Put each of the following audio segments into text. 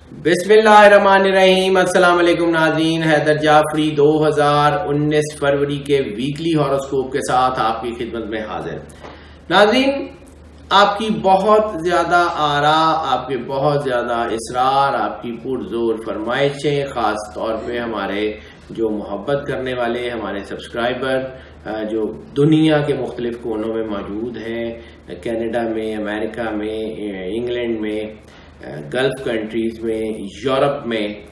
बिस्मिल्लाहिर्रहमानिर्रहीम। अस्सलाम वालेकुम नाज़रीन, हैदर जाफरी 2019 फरवरी के वीकली हॉरोस्कोप के साथ आपकी खिदमत में हाजिर। नाज़रीन, आपकी बहुत ज्यादा आरा, आपके बहुत ज्यादा इसरार, आपकी पुरजोर फरमाइशें, खास तौर पे हमारे जो मोहब्बत करने वाले हमारे सब्सक्राइबर जो दुनिया के मुख्तलिफ कोनों में मौजूद हैं, कनाडा में, अमेरिका में, इंग्लैंड में, गल्फ कंट्रीज में, यूरोप में,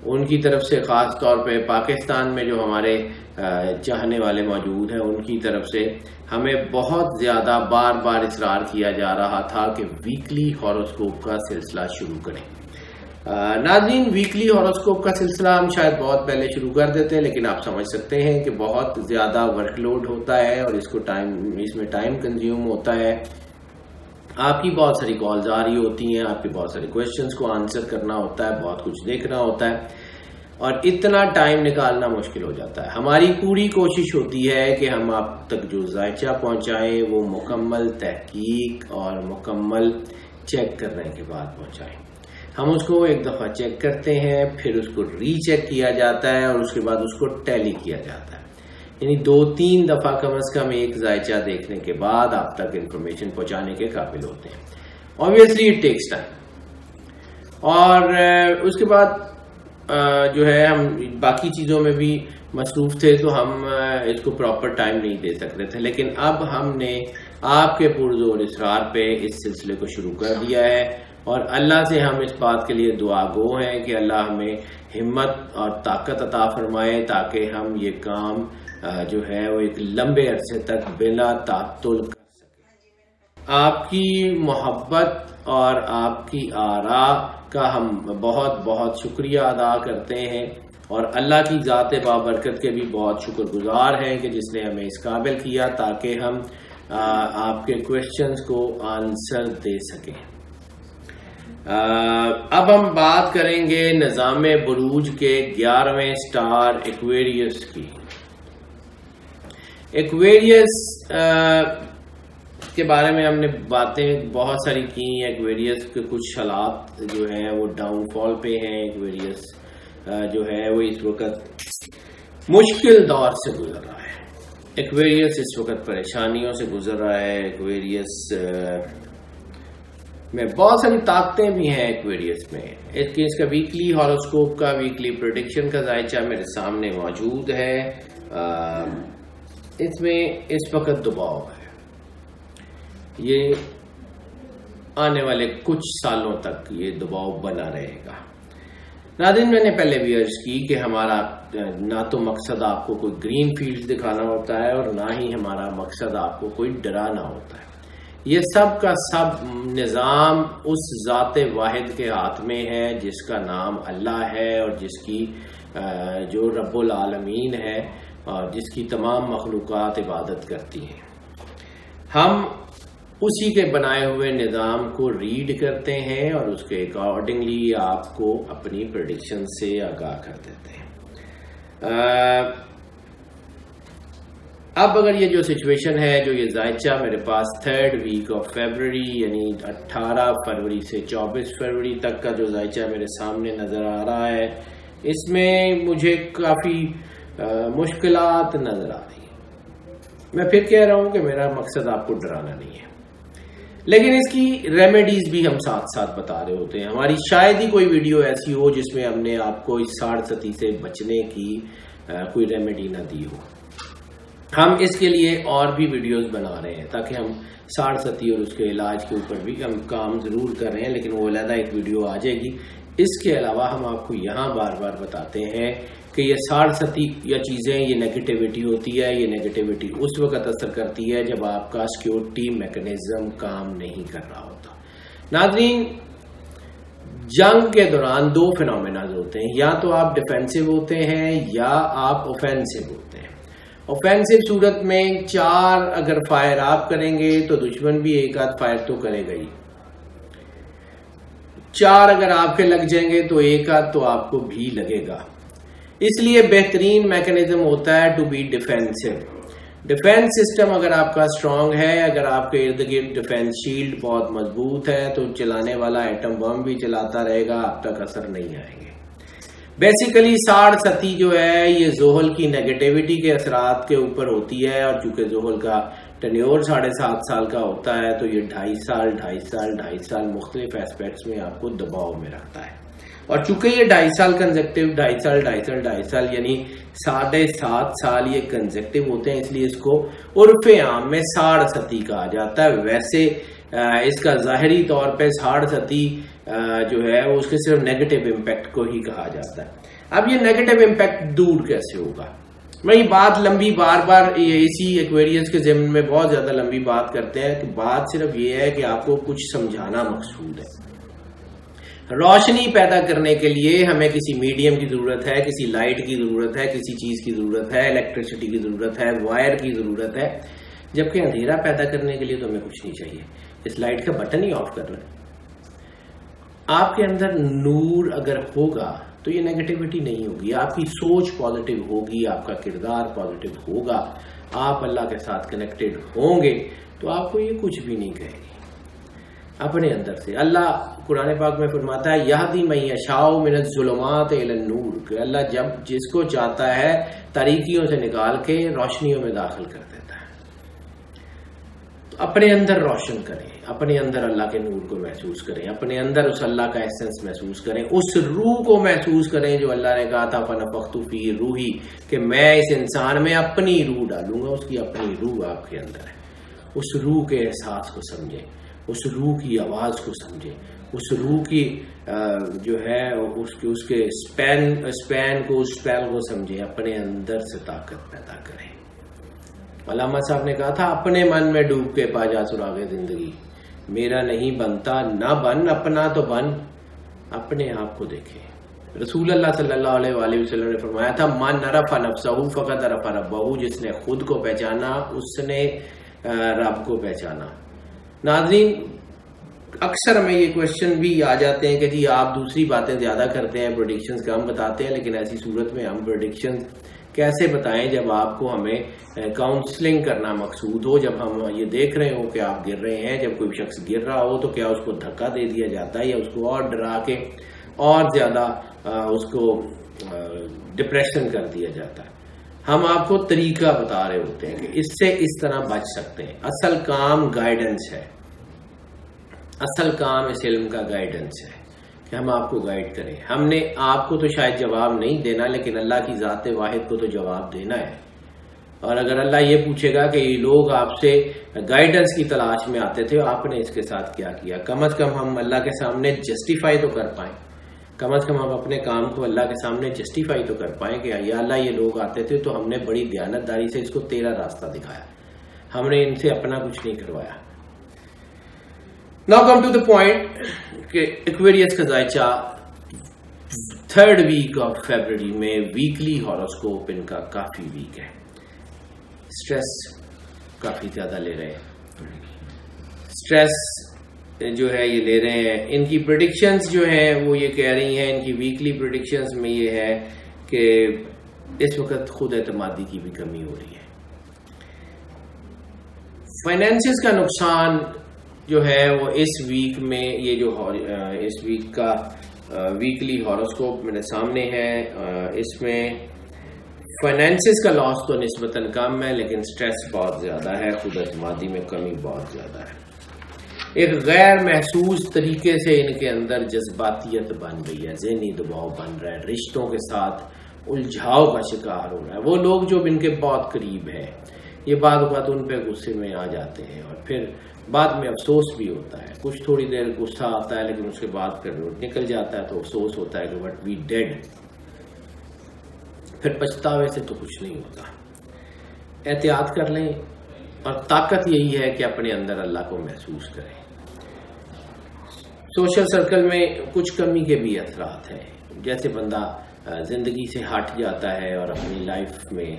उनकी तरफ से खास तौर पे पाकिस्तान में जो हमारे चाहने वाले मौजूद हैं, उनकी तरफ से हमें बहुत ज्यादा बार बार इसरार किया जा रहा था कि वीकली हॉरोस्कोप का सिलसिला शुरू करें। नाज़रीन, वीकली हॉरोस्कोप का सिलसिला हम शायद बहुत पहले शुरू कर देते हैं, लेकिन आप समझ सकते हैं कि बहुत ज्यादा वर्कलोड होता है और इसमें टाइम कंज्यूम होता है। आपकी बहुत सारी कॉल्स आ रही होती हैं, आपके बहुत सारे क्वेश्चंस को आंसर करना होता है, बहुत कुछ देखना होता है और इतना टाइम निकालना मुश्किल हो जाता है। हमारी पूरी कोशिश होती है कि हम आप तक जो जायचा पहुंचाएं वो मुकम्मल तहकीक और मुकम्मल चेक करने के बाद पहुंचाएं। हम उसको एक दफा चेक करते हैं, फिर उसको रीचेक किया जाता है और उसके बाद उसको टैली किया जाता है। यानी 2-3 दफा कम से कम एक जायचा देखने के बाद आप तक इंफॉर्मेशन पहुंचाने के काबिल होते हैं। ऑब्वियसली इट टेक्स टाइम और उसके बाद जो है हम बाकी चीजों में भी मसरूफ थे, तो हम इसको प्रॉपर टाइम नहीं दे सकते थे। लेकिन अब हमने आपके पुरजोर इसरार पे इस सिलसिले को शुरू कर दिया है और अल्लाह से हम इस बात के लिए दुआ गो हैं कि अल्लाह हमें हिम्मत और ताकत अता फरमाए ताकि हम ये काम जो है वो एक लंबे अरसे तक बिना तातुल कर सके। आपकी मोहब्बत और आपकी आरा का हम बहुत बहुत शुक्रिया अदा करते हैं और अल्लाह की ज़ात बाबरकत के भी बहुत शुक्रगुजार हैं कि जिसने हमें इस काबिल किया ताकि हम आपके क्वेश्चंस को आंसर दे सकें। अब हम बात करेंगे निज़ाम बुरूज के 11वें स्टार एक्वेरियस की। एक्वेरियस के बारे में हमने बातें बहुत सारी की। एक्वेरियस के कुछ हालात जो हैं वो डाउनफॉल पे हैं। एक्वेरियस जो है वो इस वक्त मुश्किल दौर से गुजर रहा है। एक्वेरियस इस वक्त परेशानियों से गुजर रहा है। एक्वेरियस में बहुत सारी ताकतें भी हैं। एक्वेरियस में इसका वीकली हॉरोस्कोप का वीकली प्रेडिक्शन का जायचा मेरे सामने मौजूद है। इसमें इस वक्त दबाव है, ये आने वाले कुछ सालों तक ये दबाव बना रहेगा। नाज़रीन, मैंने पहले भी अर्ज की कि हमारा ना तो मकसद आपको कोई ग्रीन फील्ड दिखाना होता है और ना ही हमारा मकसद आपको कोई डराना होता है। ये सब का सब निज़ाम उस ज़ाते वाहिद के हाथ में है जिसका नाम अल्लाह है और जिसकी जो रब्बुल आलमीन है और जिसकी तमाम मखलूक़ात इबादत करती हैं। हम उसी के बनाए हुए निज़ाम को रीड करते हैं और उसके अकॉर्डिंगली आपको अपनी प्रेडिक्शन से आगाह कर देते हैं। अब अगर ये जो सिचुएशन है, जो ये जायचा मेरे पास 3rd वीक ऑफ फरवरी यानी 18 फरवरी से 24 फरवरी तक का जो जायचा मेरे सामने नजर आ रहा है, इसमें मुझे काफी मुश्किलात नजर आ रही है। मैं फिर कह रहा हूं कि मेरा मकसद आपको डराना नहीं है, लेकिन इसकी रेमेडीज भी हम साथ साथ बता रहे होते हैं। हमारी शायद ही कोई वीडियो ऐसी हो जिसमें हमने आपको इस साढ़ सती से बचने की कोई रेमेडी ना दी हो। हम इसके लिए और भी वीडियोस बना रहे हैं ताकि हम साढ़ सती और उसके इलाज के ऊपर भी हम काम जरूर कर रहे हैं, लेकिन वो अलग एक वीडियो आ जाएगी। इसके अलावा हम आपको यहाँ बार बार बताते हैं कि ये साढ़ सती या चीजें, ये नेगेटिविटी होती है। ये नेगेटिविटी उस वक्त असर करती है जब आपका सिक्योरिटी मैकेनिज्म काम नहीं कर रहा होता। नाज़रीन, जंग के दौरान 2 फिनोमेना होते हैं, या तो आप डिफेंसिव होते हैं या आप ऑफेंसिव होते हैं। ऑफेंसिव सूरत में 4 अगर फायर आप करेंगे तो दुश्मन भी एक आध फायर तो करेगा ही। 4 अगर आपके लग जाएंगे तो एक आध तो आपको भी लगेगा। इसलिए बेहतरीन मैकेनिज्म होता है to be defensive. Defence system अगर आपका स्ट्रांग है, अगर आपके इर्द गिर्द डिफेंस शील्ड बहुत मजबूत है, तो चलाने वाला एटम बम भी चलाता रहेगा, आप तक असर नहीं आएंगे। बेसिकली साढ़ सती जो है ये जोहल की नेगेटिविटी के असरात के ऊपर होती है, और चूंकि जोहल का टेन्योर 7.5 साल का होता है, तो ये 2.5 साल मुख्तलिफ एस्पेक्ट्स में आपको दबाव में रखता है। और चूंकि ये 2.5 साल कंजेक्टिव, 2.5 साल यानी 7.5 साल ये कंजेक्टिव होते हैं, इसलिए इसको उर्फे आम में साढ़ सती कहा जाता है। वैसे इसका जाहिरी तौर पे साढ़ सती जो है वो उसके सिर्फ नेगेटिव इम्पैक्ट को ही कहा जाता है। अब ये नेगेटिव इम्पैक्ट दूर कैसे होगा? मैं ये बात लंबी बार बार ये इसी एक्वेरियस के ज़िम्न में बहुत ज्यादा लंबी बात करते हैं कि बात सिर्फ ये है कि आपको कुछ समझाना मकसूद है। रोशनी पैदा करने के लिए हमें किसी मीडियम की जरूरत है, किसी लाइट की जरूरत है, किसी चीज की जरूरत है, इलेक्ट्रिसिटी की जरूरत है, वायर की जरूरत है, जबकि अंधेरा पैदा करने के लिए तो हमें कुछ नहीं चाहिए। इस लाइट का बटन ही ऑफ कर लें। आपके अंदर नूर अगर होगा तो ये नेगेटिविटी नहीं होगी, आपकी सोच पॉजिटिव होगी, आपका किरदार पॉजिटिव होगा, आप अल्लाह के साथ कनेक्टेड होंगे, तो आपको ये कुछ भी नहीं कहेगी। अपने अंदर से अल्लाह कुरान पाक में फरमाता है यहदी मन यशाउ मिनज़ ज़ुलुमात इलन नूर, कि अल्लाह जब जिसको चाहता है तारीकियों से निकाल के रोशनियों में दाखिल कर देता है। तो अपने अंदर रोशन करें, अपने अंदर अल्लाह के नूर को महसूस करें, अपने अंदर उस अल्लाह का एसेंस महसूस करें, उस रूह को महसूस करें जो अल्लाह ने कहा था फनफ़ख़्तु फ़ीही रूही, कि मैं इस इंसान में अपनी रूह डालूंगा। उसकी अपनी रूह आपके अंदर है। उस रूह के एहसास को समझें, उस रूह की आवाज को समझें, उस रूह की जो है उसके स्पैन को, उस स्पेल को समझें, अपने अंदर से ताकत पैदा करें। अल्लामा साहब ने कहा था अपने मन में डूब के पा जा सुरागे जिंदगी, मेरा नहीं बनता ना बन, अपना तो बन, अपने आप को देखें। रसूल अल्लाह सल्लल्लाहु अलैहि वसल्लम ने फरमाया था मन अरफ़ा नफ्सहू फ़क़द अरफ़ा रब्बहू, जिसने खुद को पहचाना उसने रब को पहचाना। नाज़रीन, अक्सर हमें ये क्वेश्चन भी आ जाते हैं कि जी आप दूसरी बातें ज्यादा करते हैं, प्रेडिक्शंस कम बताते हैं, लेकिन ऐसी सूरत में हम प्रेडिक्शंस कैसे बताएं जब आपको हमें काउंसलिंग करना मकसूद हो, जब हम ये देख रहे हो कि आप गिर रहे हैं, जब कोई शख्स गिर रहा हो तो क्या उसको धक्का दे दिया जाता है या उसको और डरा के और ज्यादा उसको डिप्रेशन कर दिया जाता है? हम आपको तरीका बता रहे होते हैं कि इससे इस तरह बच सकते हैं। असल काम गाइडेंस है, असल काम इस इल्म का गाइडेंस है कि हम आपको गाइड करें। हमने आपको तो शायद जवाब नहीं देना, लेकिन अल्लाह की ज़ात वाहिद को तो जवाब देना है। और अगर अल्लाह ये पूछेगा कि ये लोग आपसे गाइडेंस की तलाश में आते थे, आपने इसके साथ क्या किया, कम अज कम हम अल्लाह के सामने जस्टिफाई तो कर पाए, कम अज कम हम अपने काम को अल्लाह के सामने जस्टिफाई तो कर पाए कि या अल्लाह ये लोग आते थे तो हमने बड़ी दयानतदारी से इसको तेरा रास्ता दिखाया, हमने इनसे अपना कुछ नहीं करवाया। Now come to the point कि एक्वेरियस का जायचा 3rd वीक ऑफ फरवरी में वीकली हॉरोस्कोप इनका काफी वीक है। स्ट्रेस काफी ज्यादा ले रहे हैं, स्ट्रेस जो है ये ले रहे हैं। इनकी प्रेडिक्शंस जो है वो ये कह रही हैं, इनकी वीकली प्रेडिक्शंस में ये है कि इस वक्त खुद एतमादी की भी कमी हो रही है। फाइनेंसिस का नुकसान जो है वो इस वीक में, ये जो इस वीक का वीकली हॉरोस्कोप मेरे सामने है, इसमें फाइनेंसिस का लॉस तो निस्बतन कम है, लेकिन स्ट्रेस बहुत ज्यादा है, खुद एतमादी में कमी बहुत ज्यादा है। एक गैर महसूस तरीके से इनके अंदर जज्बातियत बन गई है, ज़हनी दबाव बन रहा है, रिश्तों के साथ उलझाव का शिकार हो रहा है। वो लोग जो इनके बहुत करीब है, ये बात उन पे गुस्से में आ जाते हैं और फिर बाद में अफसोस भी होता है। कुछ थोड़ी देर गुस्सा आता है, लेकिन उसके बाद फिर निकल जाता है तो अफसोस होता है कि व्हाट वी डिड। फिर पछतावे से तो कुछ नहीं होता। एहतियात कर लें, और ताकत यही है कि अपने अंदर अल्लाह को महसूस करें। सोशल सर्कल में कुछ कमी के भी असरात हैं, जैसे बंदा जिंदगी से हट जाता है और अपनी लाइफ में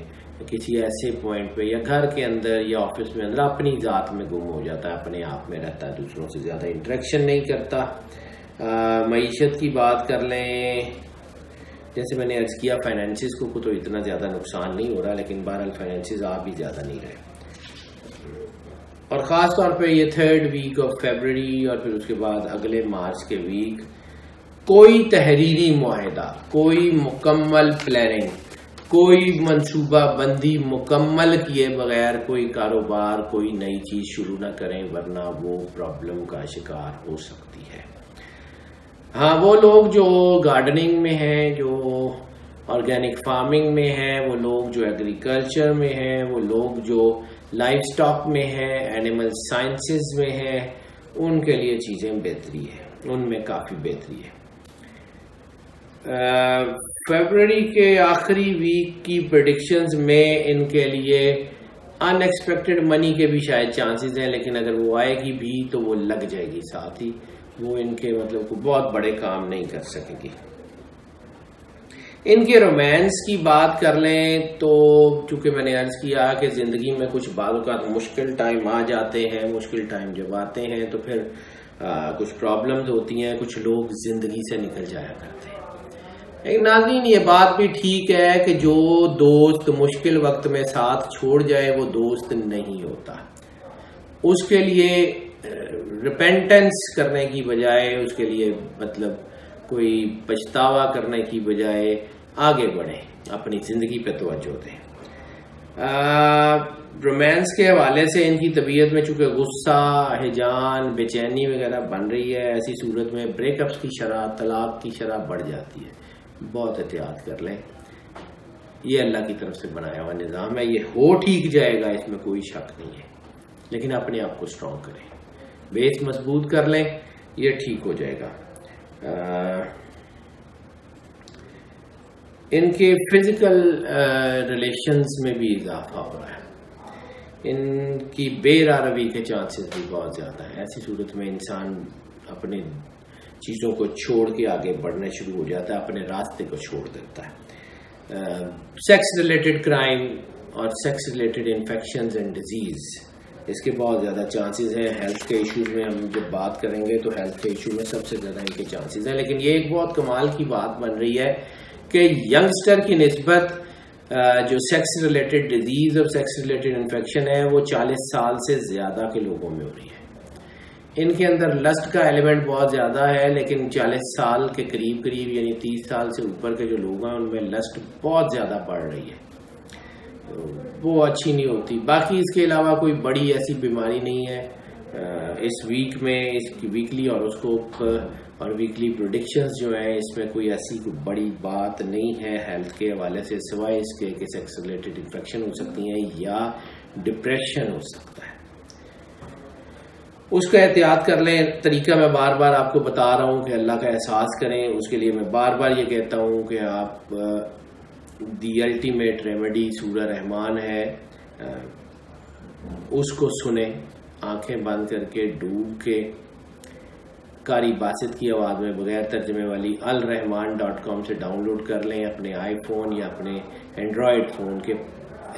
किसी ऐसे पॉइंट पे या घर के अंदर या ऑफिस में अंदर अपनी ज़ात में गुम हो जाता है, अपने आप में रहता है, दूसरों से ज़्यादा इंटरेक्शन नहीं करता। मईशत की बात कर लें जैसे मैंने अर्ज किया फाइनेंसिस को तो इतना ज़्यादा नुकसान नहीं हो रहा, लेकिन बहरहाल फाइनेंसिस आप भी ज़्यादा नहीं रहे। और ख़ास तौर पे ये 3rd वीक ऑफ फरवरी और फिर उसके बाद अगले मार्च के वीक कोई तहरीरी मुआहदा, कोई मुकम्मल प्लानिंग, कोई मंसूबा बंदी मुकम्मल किए बगैर कोई कारोबार, कोई नई चीज़ शुरू ना करें, वरना वो प्रॉब्लम का शिकार हो सकती है। हाँ, वो लोग जो गार्डनिंग में हैं, जो ऑर्गेनिक फार्मिंग में हैं, वो लोग जो एग्रीकल्चर में हैं, वो लोग जो लाइफ स्टॉक में हैं, एनिमल साइंसेस में हैं, उनके लिए चीज़ें बेहतरी है, उनमें काफ़ी बेहतरी है। फरवरी के आखिरी वीक की प्रेडिक्शंस में इनके लिए अनएक्सपेक्टेड मनी के भी शायद चांसेस हैं, लेकिन अगर वो आएगी भी तो वो लग जाएगी साथ ही, वो इनके मतलब को बहुत बड़े काम नहीं कर सकेगी। इनके रोमांस की बात कर लें तो चूंकि मैंने अर्ज किया कि जिंदगी में कुछ बातों का मुश्किल टाइम आ जाते हैं, मुश्किल टाइम जब आते हैं तो फिर कुछ प्रॉब्लम्स होती हैं, कुछ लोग जिंदगी से निकल जाया करते हैं। लेकिन नाज़रीन, ये बात भी ठीक है कि जो दोस्त मुश्किल वक्त में साथ छोड़ जाए वो दोस्त नहीं होता। उसके लिए रिपेंटेंस करने की बजाय, उसके लिए मतलब कोई पछतावा करने की बजाय आगे बढ़े, अपनी जिंदगी पे तवज्जो दें। रोमांस के हवाले से इनकी तबीयत में चूंकि गुस्सा, हिजान, बेचैनी वगैरह बन रही है, ऐसी सूरत में ब्रेकअप्स की शरह, तलाक की शरह बढ़ जाती है। बहुत एहतियात कर लें, ये अल्लाह की तरफ से बनाया हुआ निज़ाम है, ये हो ठीक जाएगा, इसमें कोई शक नहीं है, लेकिन अपने आप को स्ट्रॉन्ग करें, बेस मजबूत कर लें, ये ठीक हो जाएगा। इनके फिजिकल रिलेशंस में भी इजाफा हो रहा है, इनकी बेरारवी के चांसेस भी बहुत ज़्यादा है। ऐसी सूरत में इंसान अपने चीज़ों को छोड़ के आगे बढ़ने शुरू हो जाता है, अपने रास्ते को छोड़ देता है। सेक्स रिलेटेड क्राइम और sex related infections and disease, इसके बहुत ज़्यादा चांसेस हैं। हेल्थ के इश्यूज में हम जब बात करेंगे तो हेल्थ के इशू में सबसे ज़्यादा इनके चांसेस हैं। लेकिन ये एक बहुत कमाल की बात बन रही है कि यंगस्टर की निस्बत जो सेक्स रिलेटेड डिजीज़ और सेक्स रिलेटेड इन्फेक्शन है वो 40 साल से ज़्यादा के लोगों में हो रही है। इनके अंदर लस्ट का एलिमेंट बहुत ज़्यादा है, लेकिन 40 साल के करीब करीब यानी 30 साल से ऊपर के जो लोग हैं उनमें लस्ट बहुत ज़्यादा बढ़ रही है, वो अच्छी नहीं होती। बाकी इसके अलावा कोई बड़ी ऐसी बीमारी नहीं है। इस वीक में इसकी वीकली हॉरोस्कोप और वीकली प्रेडिक्शंस जो है, इसमें कोई ऐसी कोई बड़ी बात नहीं है हेल्थ के हवाले से, सिवाय इसके कि सेक्स रिलेटेड इन्फेक्शन हो सकती हैं या डिप्रेशन हो सकता है। उसका एहतियात कर लें। तरीका मैं बार बार आपको बता रहा हूँ कि अल्लाह का एहसास करें, उसके लिए मैं बार बार ये कहता हूँ कि आप दी अल्टीमेट रेमेडी सूरह रहमान है, उसको सुने आंखें बंद करके, डूब के, कारी बासित की आवाज़ में बगैर तर्जमे वाली alrahman.com से डाउनलोड कर लें। अपने आईफोन या अपने एंड्रॉयड फ़ोन के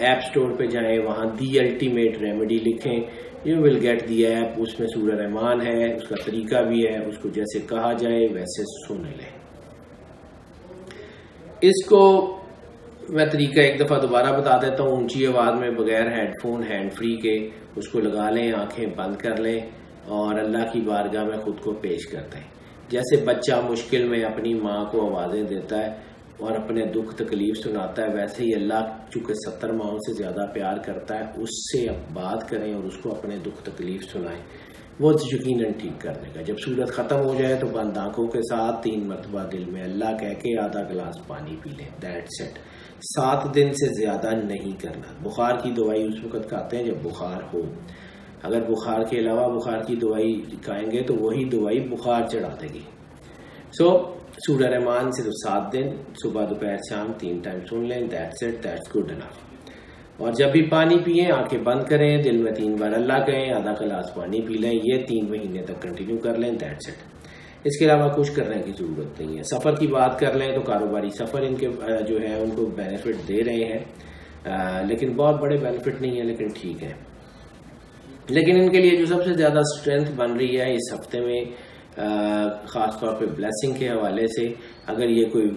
ऐप स्टोर पे जाएं, वहाँ दी अल्टीमेट रेमेडी लिखें, you will get the app. उसमें सूरह रहमान है, उसका तरीका भी है, उसको जैसे कहा जाए वैसे सुन लें। इसको मैं तरीका एक दफ़ा दोबारा बता देता हूँ, ऊंची आवाज़ में बगैर हेडफोन, हैंड फ्री के उसको लगा लें, आंखें बंद कर लें और अल्लाह की बारगाह में खुद को पेश कर दें। जैसे बच्चा मुश्किल में अपनी माँ को आवाज़ें देता है और अपने दुख तकलीफ सुनाता है, वैसे ही अल्लाह चूँकि 70 माओं से ज़्यादा प्यार करता है, उससे अब बात करें और उसको अपने दुख तकलीफ सुनाएं, वो यकीनन ठीक कर देगा। जब सूरत ख़त्म हो जाए तो बंद आंखों के साथ 3 मरतबा दिल में अल्लाह कह के आधा गिलास पानी पी लें, दैट्स इट। 7 दिन से ज़्यादा नहीं करना। बुखार की दवाई उस वक्त खाते हैं जब बुखार हो। अगर बुखार के अलावा बुखार की दवाई खाएंगे तो वही दवाई बुखार चढ़ा देगी। सूरह रहमान सिर्फ 7 दिन, सुबह दोपहर शाम 3 टाइम सुन लें, that's it, that's good enough. और जब भी पानी पिएं आंखें बंद करें, दिल में 3 बार अल्लाह कहें, आधा गिलास पानी पी लें, ये 3 महीने तक कंटिन्यू कर लें, दैट्स इट। इसके अलावा कुछ करने की ज़रूरत नहीं है। सफ़र की बात कर लें तो कारोबारी सफ़र इनके जो है उनको बेनिफिट दे रहे हैं, लेकिन बहुत बड़े बेनिफिट नहीं है, लेकिन ठीक है। लेकिन इनके लिए जो सबसे ज़्यादा स्ट्रेंथ बन रही है इस हफ्ते में, ख़ास तौर पे ब्लेसिंग के हवाले से, अगर ये कोई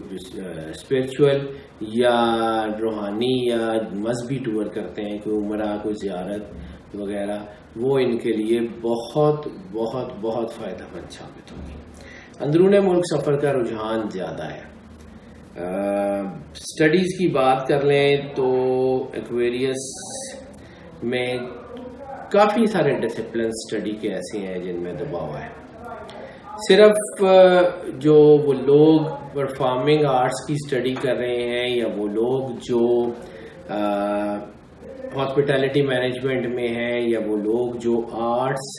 स्पिरिचुअल या रूहानी या मजहबी टूर करते हैं, कोई उम्रा, कोई ज़ियारत वगैरह, वो इनके लिए बहुत बहुत बहुत फ़ायदेमंद साबित होगी। अंदरूनी मुल्क सफ़र का रुझान ज़्यादा है। स्टडीज़ की बात कर लें तो एक्वेरियस में काफ़ी सारे डिसिप्लिन स्टडी के ऐसे हैं जिनमें दबाव है। सिर्फ जो वो लोग परफॉर्मिंग आर्ट्स की स्टडी कर रहे हैं या वो लोग जो हॉस्पिटैलिटी मैनेजमेंट में हैं या वो लोग जो आर्ट्स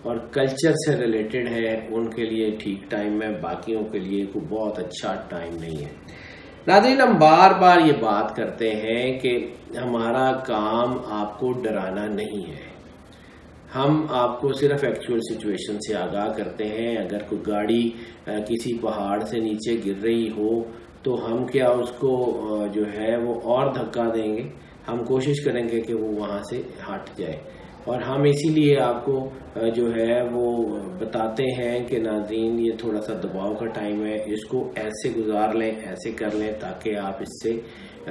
और कल्चर से रिलेटेड है, उनके लिए ठीक टाइम है, बाकियों के लिए कोई बहुत अच्छा टाइम नहीं है। नाज़रीन, हम बार बार ये बात करते हैं कि हमारा काम आपको डराना नहीं है, हम आपको सिर्फ एक्चुअल सिचुएशन से आगाह करते हैं। अगर कोई गाड़ी किसी पहाड़ से नीचे गिर रही हो तो हम क्या उसको जो है वो और धक्का देंगे? हम कोशिश करेंगे कि वो वहाँ से हट जाए, और हम इसीलिए आपको जो है वो बताते हैं कि नाज़रीन ये थोड़ा सा दबाव का टाइम है, इसको ऐसे गुजार लें, ऐसे कर लें ताकि आप इससे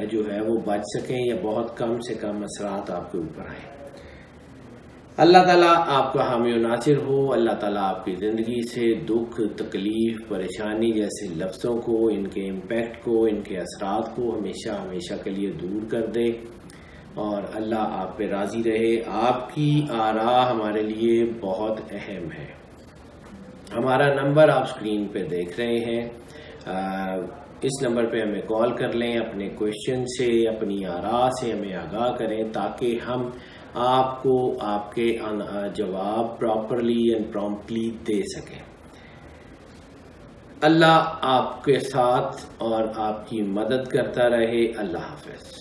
जो है वो बच सकें या बहुत कम से कम असरात आपके ऊपर आए। अल्लाह ताला आपका हामी और नासिर हो। अल्लाह ताला आपकी ज़िंदगी से दुख, तकलीफ, परेशानी जैसे लफ्ज़ों को, इनके इम्पैक्ट को, इनके असरात को हमेशा हमेशा के लिए दूर कर दे, और अल्लाह आप पे राज़ी रहे। आपकी आरा हमारे लिए बहुत अहम है। हमारा नंबर आप स्क्रीन पे देख रहे हैं, इस नंबर पे हमें कॉल कर लें, अपने क्वेश्चन से, अपनी आरा से हमें आगाह करें ताकि हम आपको आपके जवाब प्रॉपरली एंड प्रॉम्प्टली दे सकें। अल्लाह आपके साथ और आपकी मदद करता रहे। अल्लाह हाफ़िज़।